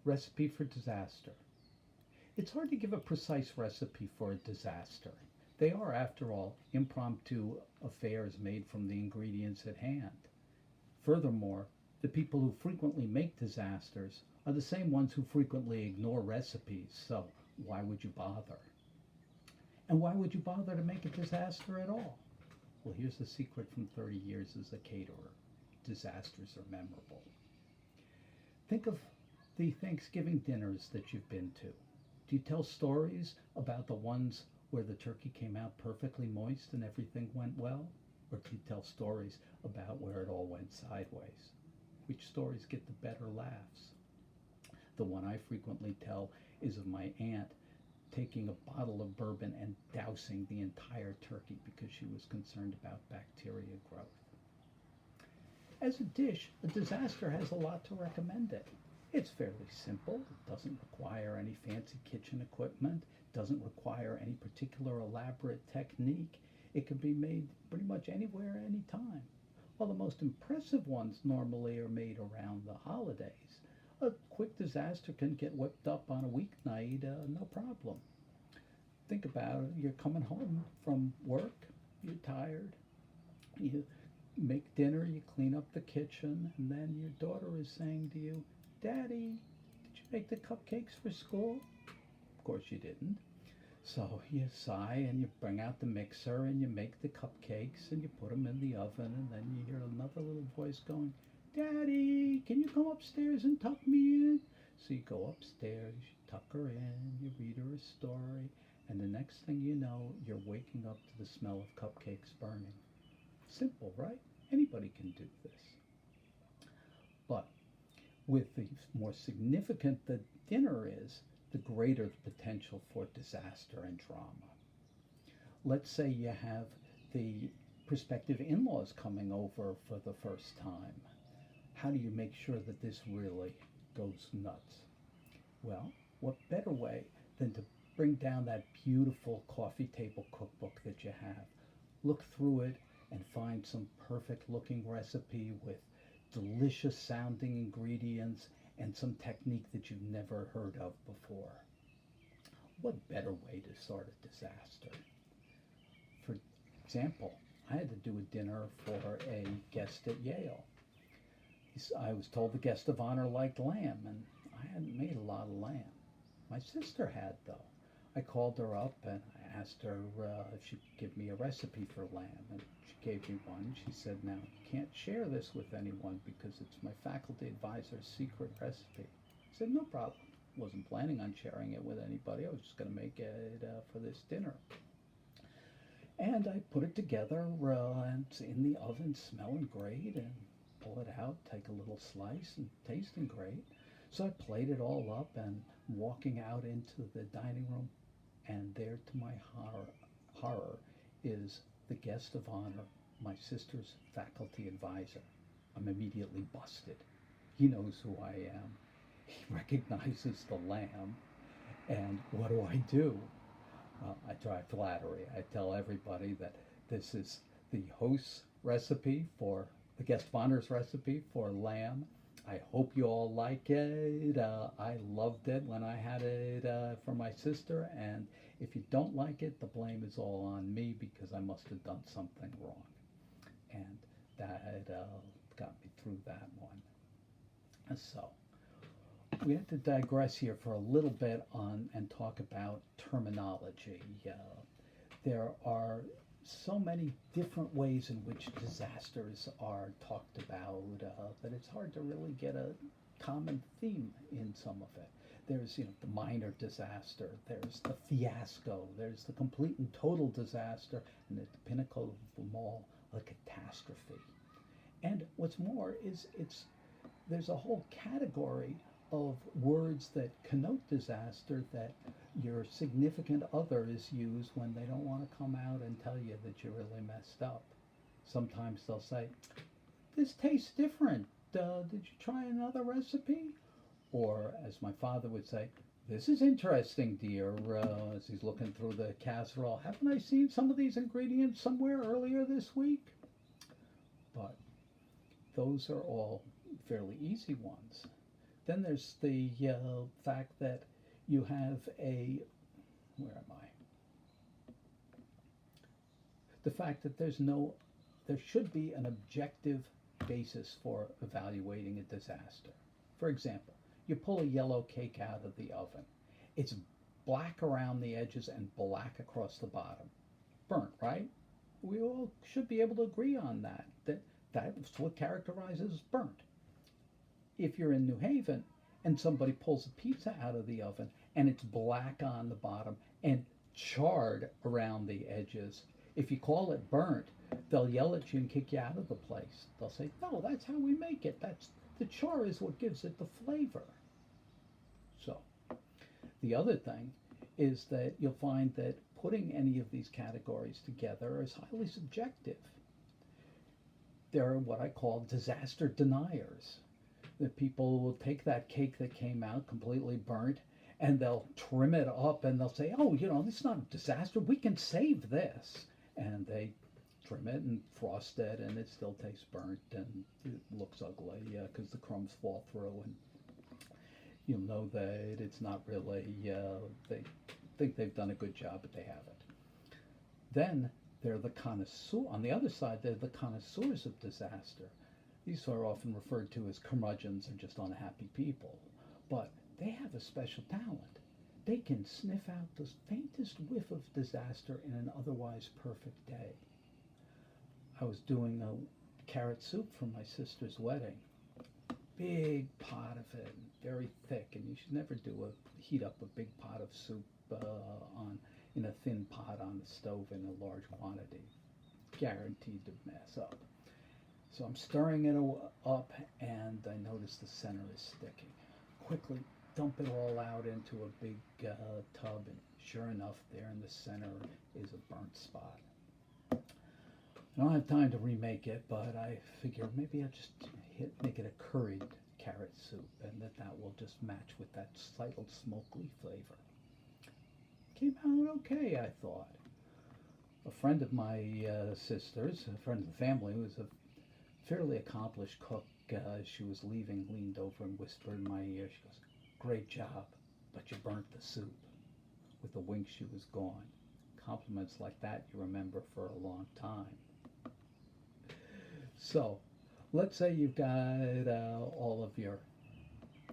Recipe for disaster. It's hard to give a precise recipe for a disaster. They are, after all, impromptu affairs made from the ingredients at hand. Furthermore, the people who frequently make disasters are the same ones who frequently ignore recipes, so why would you bother? And why would you bother to make a disaster at all? Well, here's the secret from 30 years as a caterer. Disasters are memorable. Think of the Thanksgiving dinners that you've been to. Do you tell stories about the ones where the turkey came out perfectly moist and everything went well? Or do you tell stories about where it all went sideways? Which stories get the better laughs? The one I frequently tell is of my aunt taking a bottle of bourbon and dousing the entire turkey because she was concerned about bacteria growth. As a dish, a disaster has a lot to recommend it. It's fairly simple. It doesn't require any fancy kitchen equipment, doesn't require any particular elaborate technique. It can be made pretty much anywhere, anytime. While the most impressive ones normally are made around the holidays, a quick disaster can get whipped up on a weeknight, no problem. Think about it. You're coming home from work, you're tired, you make dinner, you clean up the kitchen, and then your daughter is saying to you, Daddy, did you make the cupcakes for school? Of course you didn't. So you sigh and you bring out the mixer and you make the cupcakes and you put them in the oven, and then you hear another little voice going, Daddy, can you come upstairs and tuck me in? So you go upstairs, you tuck her in, you read her a story, and the next thing you know, you're waking up to the smell of cupcakes burning. Simple, right? Anybody can do this. But with the more significant the dinner is, the greater the potential for disaster and drama. Let's say you have the prospective in-laws coming over for the first time. How do you make sure that this really goes nuts? Well, what better way than to bring down that beautiful coffee table cookbook that you have, look through it, and find some perfect looking recipe with delicious sounding ingredients and some technique that you've never heard of before. What better way to start a disaster? For example, I had to do a dinner for a guest at Yale. I was told the guest of honor liked lamb, and I hadn't made a lot of lamb. My sister had, though. I called her up and I asked her if she could give me a recipe for lamb, and she gave me one. She said, now, you can't share this with anyone because it's my faculty advisor's secret recipe. I said, no problem. Wasn't planning on sharing it with anybody. I was just going to make it for this dinner. And I put it together, and it's in the oven, smelling great, and pull it out, take a little slice, and tasting great. So I played it all up and walking out into the dining room, and there to my horror is the guest of honor, my sister's faculty advisor. I'm immediately busted. He knows who I am. He recognizes the lamb. And what do? Well, I try flattery. I tell everybody that this is the host's recipe for the guest of honor's recipe for lamb. I hope you all like it. I loved it when I had it for my sister, and if you don't like it, the blame is all on me because I must have done something wrong. And that got me through that one. So we have to digress here for a little bit on and talk about terminology. There are so many different ways in which disasters are talked about that it's hard to really get a common theme in some of it. There's, the minor disaster, there's the fiasco, there's the complete and total disaster, and at the pinnacle of them all, a catastrophe. And what's more is there's a whole category of words that connote disaster that your significant others use when they don't want to come out and tell you that you really messed up. Sometimes they'll say, this tastes different. Did you try another recipe? Or, as my father would say, this is interesting, dear, as he's looking through the casserole. Haven't I seen some of these ingredients somewhere earlier this week? But those are all fairly easy ones. Then there's the fact that you have a, where am I? The fact that there should be an objective basis for evaluating a disaster. For example, you pull a yellow cake out of the oven. It's black around the edges and black across the bottom. Burnt, right? We all should be able to agree on that. That's what characterizes burnt. If you're in New Haven and somebody pulls a pizza out of the oven and it's black on the bottom and charred around the edges, if you call it burnt, they'll yell at you and kick you out of the place. They'll say, "No, that's how we make it. That's the char is what gives it the flavor." So, the other thing is that you'll find that putting any of these categories together is highly subjective. There are what I call disaster deniers. That people will take that cake that came out completely burnt and they'll trim it up and they'll say, "Oh, this is not a disaster. We can save this." And they trim it and frost it and it still tastes burnt and it looks ugly because the crumbs fall through, and you'll know that it's not really, they think they've done a good job, but they haven't. Then they're the connoisseur. On the other side, they're the connoisseurs of disaster. These are often referred to as curmudgeons or just unhappy people, but they have a special talent. They can sniff out the faintest whiff of disaster in an otherwise perfect day. I was doing a carrot soup for my sister's wedding. Big pot of it, very thick, and you should never heat up a big pot of soup in a thin pot on the stove in a large quantity. Guaranteed to mess up. So I'm stirring it up, and I notice the center is sticking. Quickly dump it all out into a big tub, and sure enough, there in the center is a burnt spot. I don't have time to remake it, but I figure maybe I'll just make it a curried carrot soup, and that will just match with that slight smoky flavor. Came out okay, I thought. A friend of my sister's, a friend of the family, who was a fairly accomplished cook, as she was leaving, leaned over and whispered in my ear. She goes, "Great job, but you burnt the soup." With a wink, she was gone. Compliments like that you remember for a long time. So, let's say you've got all of your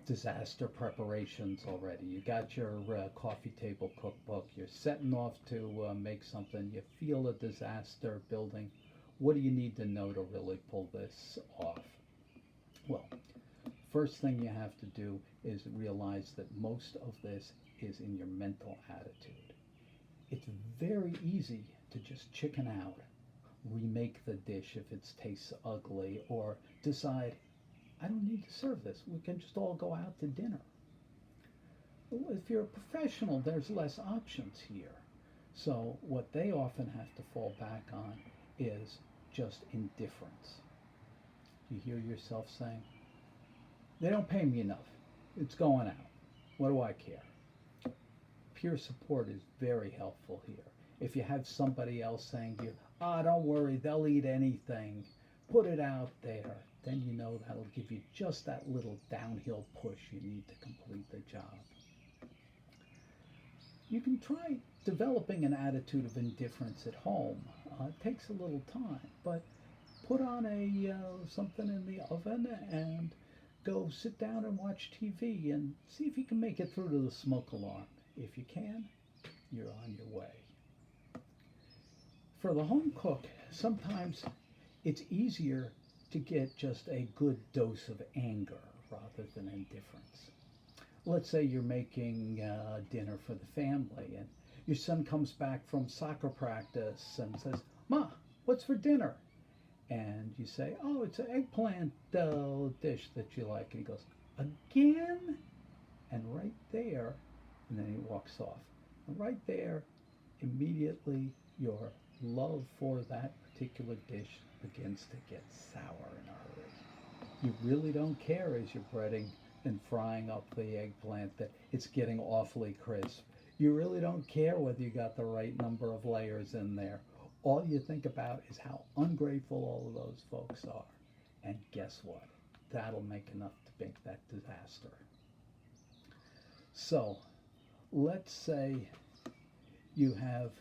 disaster preparations already. You got your coffee table cookbook. You're setting off to make something. You feel a disaster building. What do you need to know to really pull this off? Well, first thing you have to do is realize that most of this is in your mental attitude. It's very easy to just chicken out, remake the dish if it tastes ugly, or decide, "I don't need to serve this. We can just all go out to dinner." If you're a professional, there's less options here. So what they often have to fall back on is just indifference. You hear yourself saying, "They don't pay me enough. It's going out. What do I care?" Peer support is very helpful here. If you have somebody else saying to you, "Don't worry, they'll eat anything. Put it out there," then you know that'll give you just that little downhill push you need to complete the job. You can try developing an attitude of indifference at home. It takes a little time, but put on something in the oven and go sit down and watch TV and see if you can make it through to the smoke alarm. If you can, you're on your way. For the home cook, sometimes it's easier to get just a good dose of anger rather than indifference. Let's say you're making dinner for the family and your son comes back from soccer practice and says, "Ma, what's for dinner?" And you say, "Oh, it's an eggplant dish that you like." And he goes, "Again?" And right there, and then he walks off. And right there, immediately your love for that particular dish begins to get sour in a hurry. You really don't care as you're breading and frying up the eggplant that it's getting awfully crisp. You really don't care whether you got the right number of layers in there. All you think about is how ungrateful all of those folks are. And guess what? That'll make enough to make that disaster. So let's say you have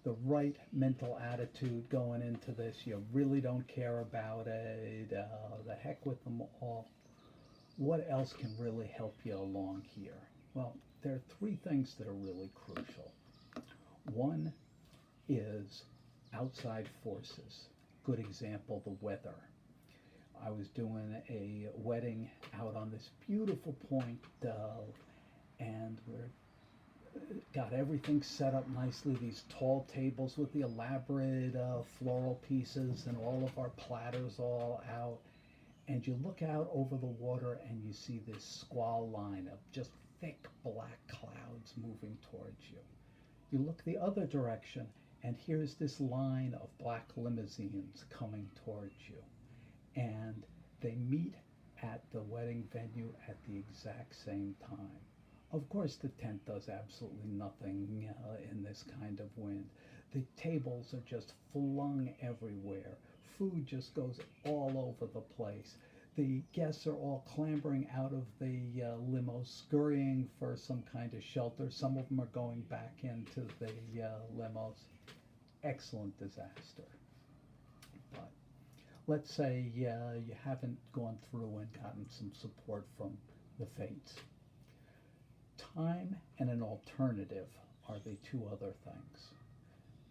the right mental attitude going into this. You really don't care about it. The heck with them all. What else can really help you along here? Well, there are three things that are really crucial. One is outside forces. Good example, the weather. I was doing a wedding out on this beautiful point, and we're got everything set up nicely. These tall tables with the elaborate floral pieces and all of our platters all out. And you look out over the water and you see this squall line of just thick black clouds moving towards you. You look the other direction and here's this line of black limousines coming towards you. And they meet at the wedding venue at the exact same time. Of course, the tent does absolutely nothing in this kind of wind. The tables are just flung everywhere. Food just goes all over the place. The guests are all clambering out of the limos, scurrying for some kind of shelter. Some of them are going back into the limos. Excellent disaster. But let's say you haven't gone through and gotten some support from the fates. Time and an alternative are the two other things.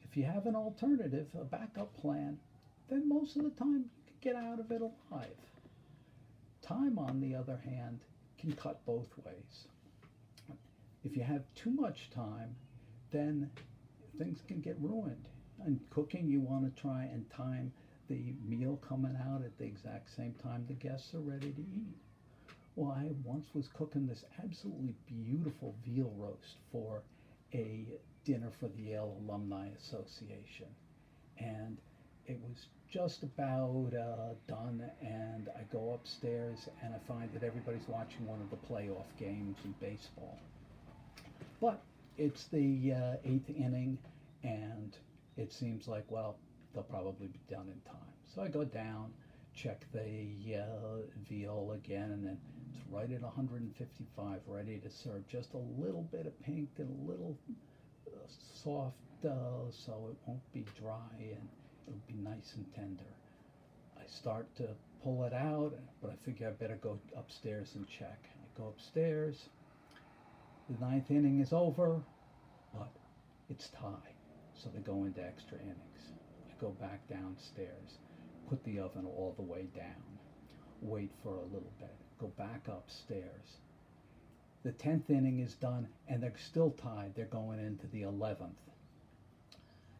If you have an alternative, a backup plan, then most of the time you can get out of it alive. Time, on the other hand, can cut both ways. If you have too much time, then things can get ruined. In cooking, you want to try and time the meal coming out at the exact same time the guests are ready to eat. Well, I once was cooking this absolutely beautiful veal roast for a dinner for the Yale Alumni Association. And it was just about done, and I go upstairs and I find that everybody's watching one of the playoff games in baseball. But it's the eighth inning, and it seems like, well, they'll probably be done in time. So I go down, check the veal again, and then it's right at 155, ready to serve. Just a little bit of pink and a little soft, so it won't be dry and it'll be nice and tender. I start to pull it out, but I figure I better go upstairs and check. I go upstairs. The ninth inning is over, but it's tie, so they go into extra innings. I go back downstairs, put the oven all the way down, wait for a little bit, go back upstairs. The 10th inning is done and they're still tied. They're going into the 11th.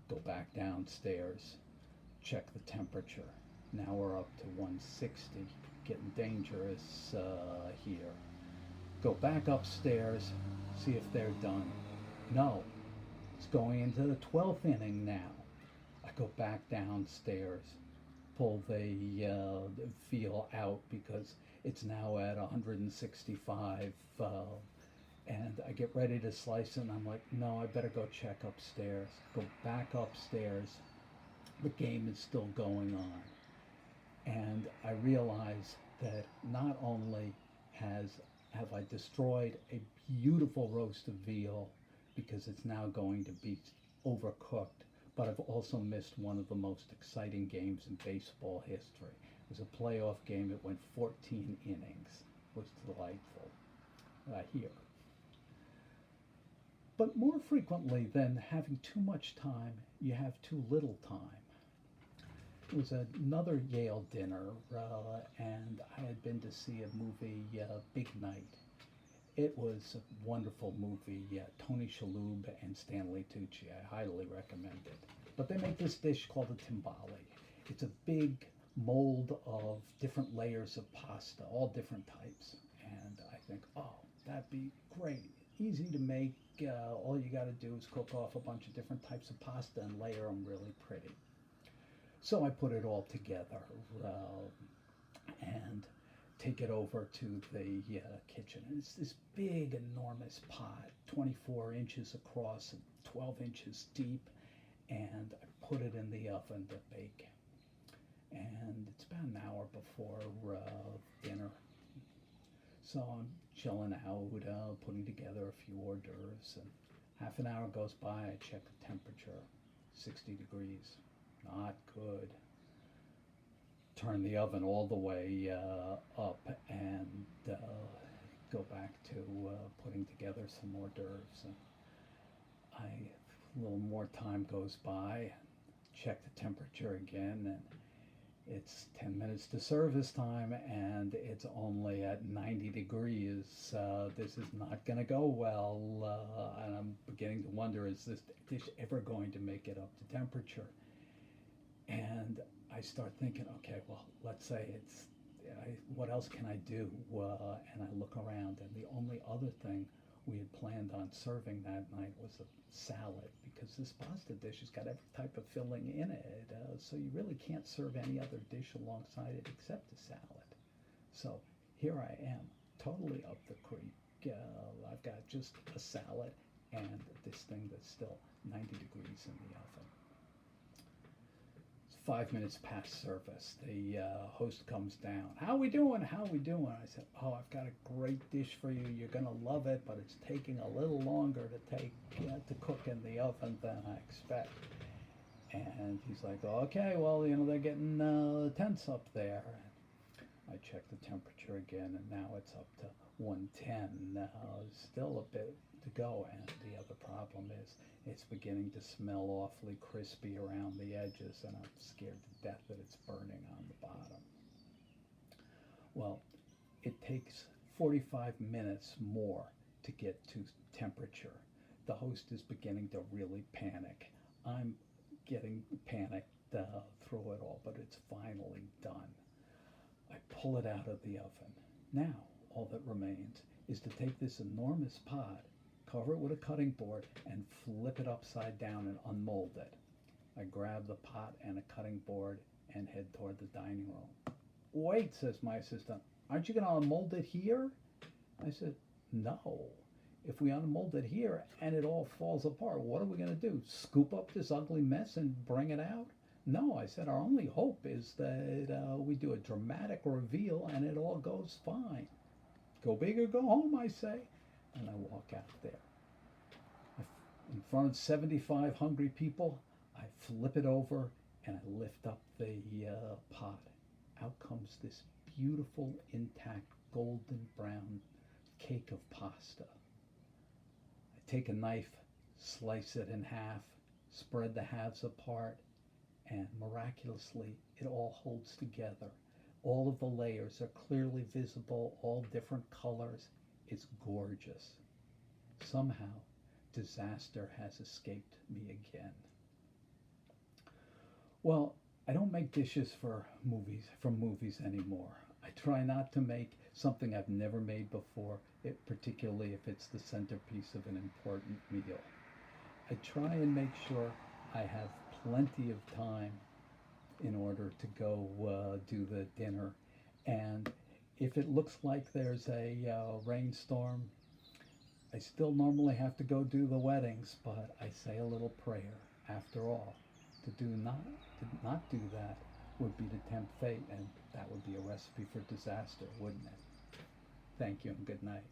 Go back downstairs, check the temperature. Now we're up to 160, getting dangerous here. Go back upstairs, see if they're done. No, it's going into the 12th inning now. I go back downstairs, pull the veal out because it's now at 165, and I get ready to slice it, and I'm like, no, I better go check upstairs. Go back upstairs. The game is still going on. And I realize that not only have I destroyed a beautiful roast of veal because it's now going to be overcooked, but I've also missed one of the most exciting games in baseball history. It was a playoff game. It went 14 innings. It was delightful here. But more frequently than having too much time, you have too little time. It was another Yale dinner, and I had been to see a movie, Big Night. It was a wonderful movie. Tony Shalhoub and Stanley Tucci. I highly recommend it. But they make this dish called a timbale. It's a big mold of different layers of pasta, all different types. And I think, oh, that'd be great. Easy to make. All you got to do is cook off a bunch of different types of pasta and layer them really pretty. So I put it all together and take it over to the kitchen. And it's this big, enormous pot, 24 inches across and 12 inches deep. And I put it in the oven to bake. And it's about an hour before dinner. So I'm chilling out, putting together a few hors d'oeuvres, and half an hour goes by. I check the temperature, 60 degrees, not good. Turn the oven all the way up and go back to putting together some hors d'oeuvres. And a little more time goes by, check the temperature again, and it's 10 minutes to service time, and it's only at 90 degrees. This is not going to go well, and I'm beginning to wonder, is this dish ever going to make it up to temperature? And I start thinking, okay, well, let's say what else can I do? And I look around, and the only other thing we had planned on serving that night was a salad, because this pasta dish has got every type of filling in it, so you really can't serve any other dish alongside it except a salad. So here I am, totally up the creek. I've got just a salad and this thing that's still 90 degrees in the oven. 5 minutes past service, the host comes down. How we doing? How we doing? I said, oh, I've got a great dish for you. You're gonna love it, but it's taking a little longer to cook in the oven than I expect. And he's like, okay, well, they're getting tense up there. I checked the temperature again, and now it's up to 110. Still a bit to go, and the other problem is it's beginning to smell awfully crispy around the edges, and I'm scared to death that it's burning on the bottom. Well, it takes 45 minutes more to get to temperature. The host is beginning to really panic. I'm getting panicked through it all, but it's finally done. I pull it out of the oven. Now, all that remains is to take this enormous pot, cover it with a cutting board, and flip it upside down and unmold it. I grab the pot and a cutting board and head toward the dining room. Wait, says my assistant, aren't you going to unmold it here? I said, no. If we unmold it here and it all falls apart, what are we going to do? Scoop up this ugly mess and bring it out? No, I said, our only hope is that we do a dramatic reveal and it all goes fine. Go big or go home, I say. And I walk out there. In front of 75 hungry people, I flip it over and I lift up the pot. Out comes this beautiful, intact, golden brown cake of pasta. I take a knife, slice it in half, spread the halves apart, and miraculously, it all holds together. All of the layers are clearly visible, all different colors. It's gorgeous. Somehow, disaster has escaped me again. Well, I don't make dishes from movies anymore. I try not to make something I've never made before, particularly if it's the centerpiece of an important meal. I try and make sure I have plenty of time in order to go do the dinner. And if it looks like there's a rainstorm, I still normally have to go do the weddings, but I say a little prayer. After all, to not do that would be to tempt fate, and that would be a recipe for disaster, wouldn't it? Thank you and good night.